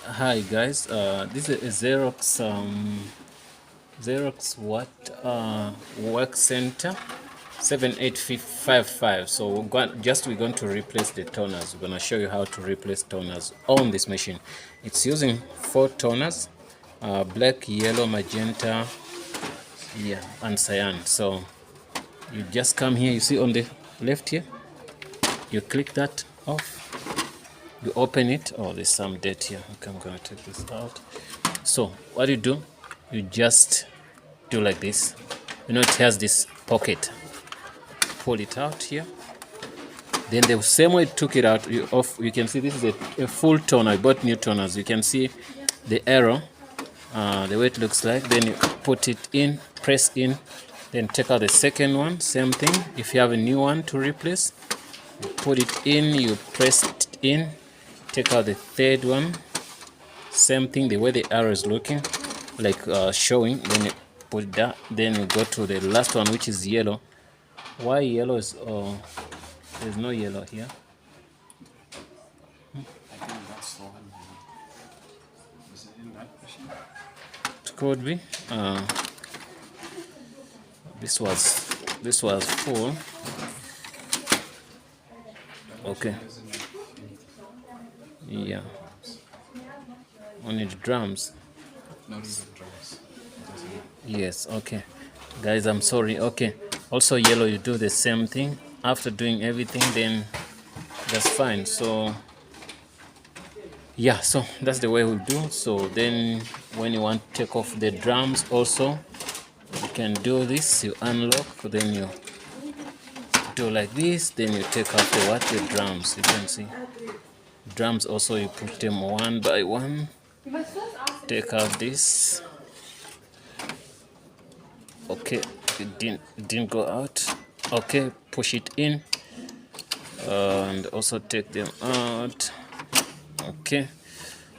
Hi guys, this is a Xerox WorkCentre 78555. So we're going to replace the toners. We're going to show you how to replace toners on this machine. It's using 4 toners, black, yellow, magenta, and cyan. So you just come here, you see on the left here, you click that off, you open it. Oh, there's some dirt here. Okay, I'm gonna take this out. So what you do, you just do like this. You know, it has this pocket. Pull it out here. Then the same way you took it out, you can see this is a full toner. I bought new toners. You can see the arrow, the way it looks like. Then you put it in, press in, then take out the second one. Same thing. If you have a new one to replace, you put it in, you press it in, take out the third one. Same thing, the way the arrow is looking, like showing. Then you put that. Then you go to the last one, which is yellow. Why yellow is? There's no yellow here. I think that's the one. Is it in that machine? It could be. This was full. Okay. Yeah. Only the drums. No, these are drums. Yes. Okay. Guys, I'm sorry. Okay. Also yellow, you do the same thing. After doing everything, then that's fine. So yeah, so that's the way we do. So then when you want to take off the drums also, you can do this. You unlock, then you do like this, then you take out the drums. You can see drums also, you put them one by one. Take out this. Okay, it didn't go out. Okay, push it in, and also take them out. Okay,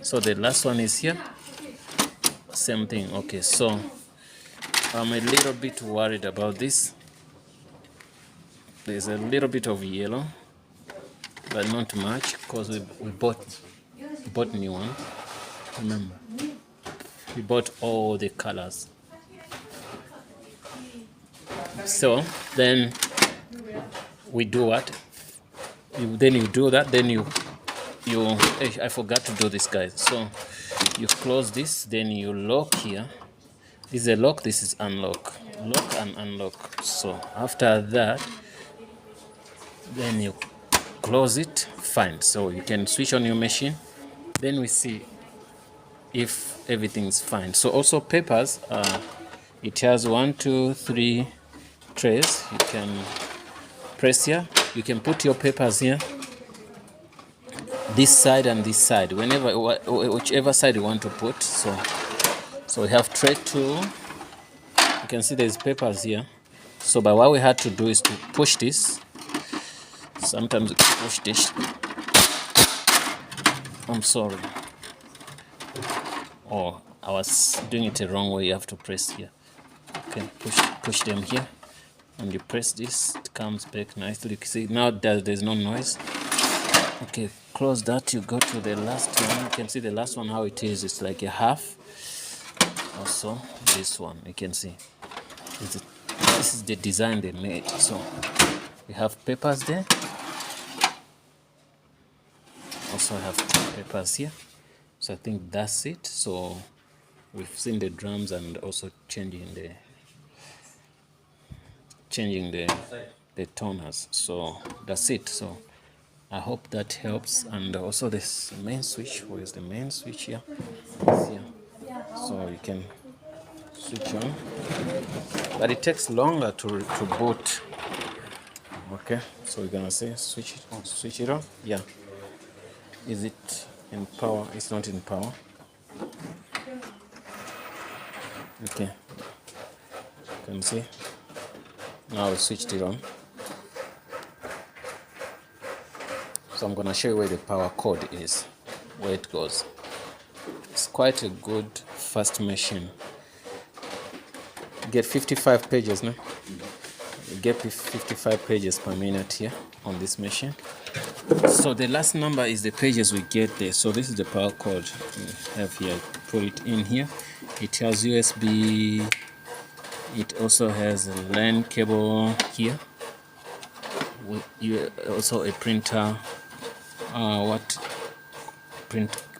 so the last one is here. Same thing. Okay, so I'm a little bit worried about this. There's a little bit of yellow, but not much, because we bought new one. Remember, we bought all the colors. So then we do what? Then you do that. Then you I forgot to do this, guys. So you close this. Then you lock here. This is a lock. This is unlock. Lock and unlock. So after that, then you close it. Fine. So you can switch on your machine. Then we see if everything's fine. So also papers. It has 1, 2, 3 trays. You can press here. You can put your papers here, this side and this side, whichever side you want to put. So we have tray 2. You can see there's papers here. So but what we had to do is to push this. Sometimes you push this. I'm sorry. Oh, I was doing it the wrong way. You have to press here. Okay, push them here, and you press this. It comes back nicely. You can see now that there's no noise. Okay, close that. You go to the last one. You can see the last one how it is. It's like a half. Also, this one you can see. This is the design they made. So we have papers there. Also have papers here. So I think that's it. So we've seen the drums and also changing the toners. So that's it. So I hope that helps. And also this main switch. Where is the main switch here? It's here. So you can switch on, but it takes longer to boot. Okay, so we're gonna say switch it on. Yeah. Is it in power? It's not in power. Okay, you can see now I switched it on. So I'm gonna show you where the power cord is, where it goes. It's quite a good fast machine. You get 55 pages now. You get 55 pages per minute here on this machine. So the last number is the pages we get there. So this is the power cord we have here. Put it in here. It has USB. It also has a LAN cable here. You also a printer.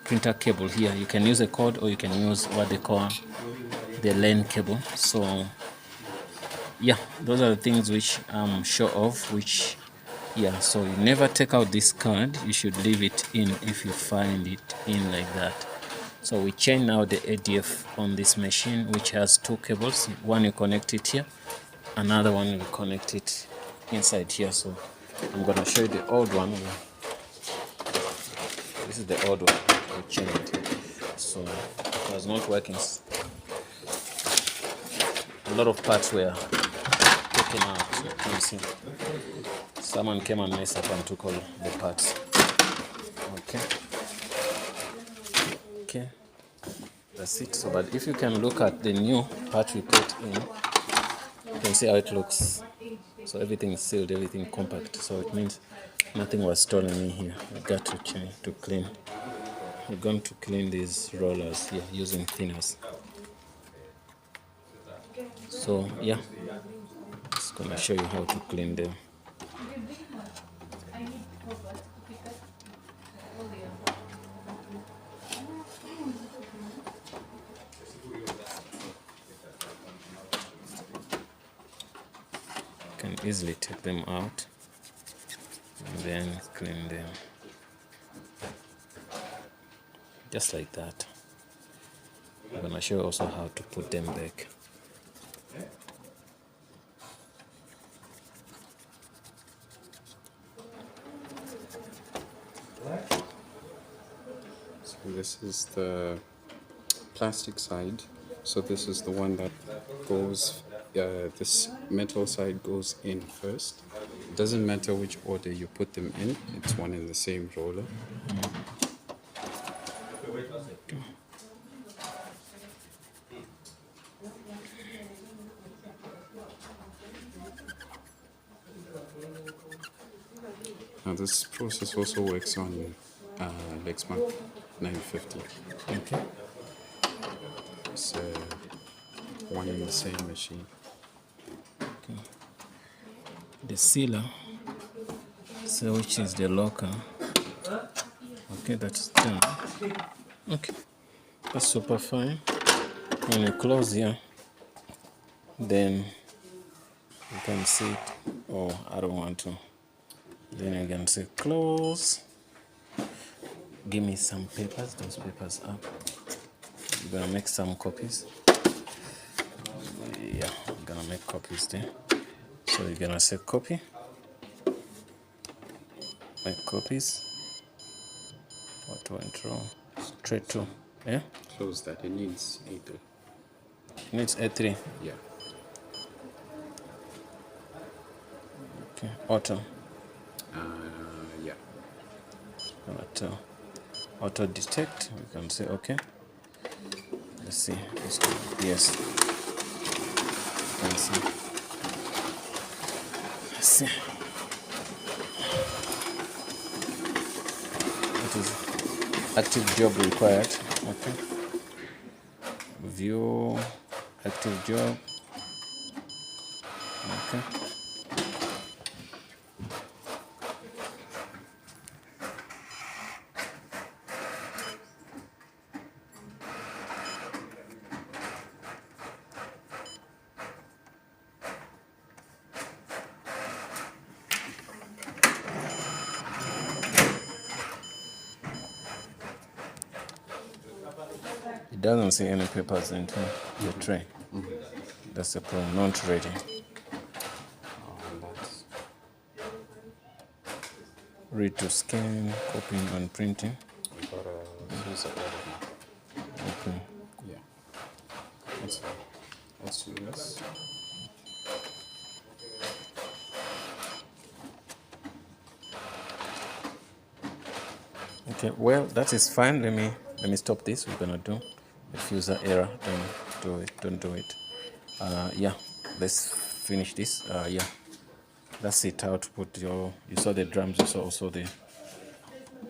Printer cable here. You can use a cord or you can use what they call the LAN cable. So yeah, those are the things which show off. Which yeah, so you never take out this card. You should leave it in if you find it in like that. So we change now the ADF on this machine, which has two cables. One you connect it here, another one you connect it inside here. So I'm gonna show you the old one. This is the old one. We changed it. So it was not working. A lot of parts were taken out. You can see. Someone came and messed up and took all the parts. Okay. Okay. That's it. So, but if you can look at the new part we put in, you can see how it looks. So everything is sealed, everything compact. So it means nothing was stolen in here. We got to change to clean. We're going to clean these rollers here using thinners. So yeah, just gonna show you how to clean them. You can easily take them out and then clean them just like that. I'm gonna show you also how to put them back. So this is the plastic side. So this is the one that goes, this metal side goes in first. It doesn't matter which order you put them in, it's one and the same roller. Now this process also works on Lexmark 950. Okay. It's one in the same machine. Okay. The sealer, so which is the locker. Okay, that's done. Okay, that's super fine. When you close here, then you can see it. Oh, I don't want to. Then you can say close. Give me some papers. Those papers up. We're gonna make some copies. Yeah, I'm gonna make copies there. So you're gonna say copy. Make copies. What went wrong? Straight to. Yeah? Close that. It needs A3. It needs A3. Yeah. Okay. Auto. Yeah. Auto detect. We can say okay. Let's see. Let's do it. Yes. You can see. Let's see. It is active job required. Okay. View active job. Okay. It doesn't see any papers into the tray. That's the problem. Not ready. That's Read to scan, copying and printing. we gotta use it now. Okay. Yeah. That's fine. Let's do this. Okay. Well, that is fine. Let me stop this. We're gonna do a user error. Don't do it. Don't do it. Yeah. Let's finish this. Yeah. That's it, how to put your, you saw the drums, you saw also the,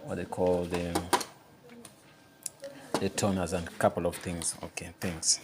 what they call the toners and a couple of things. Okay, thanks.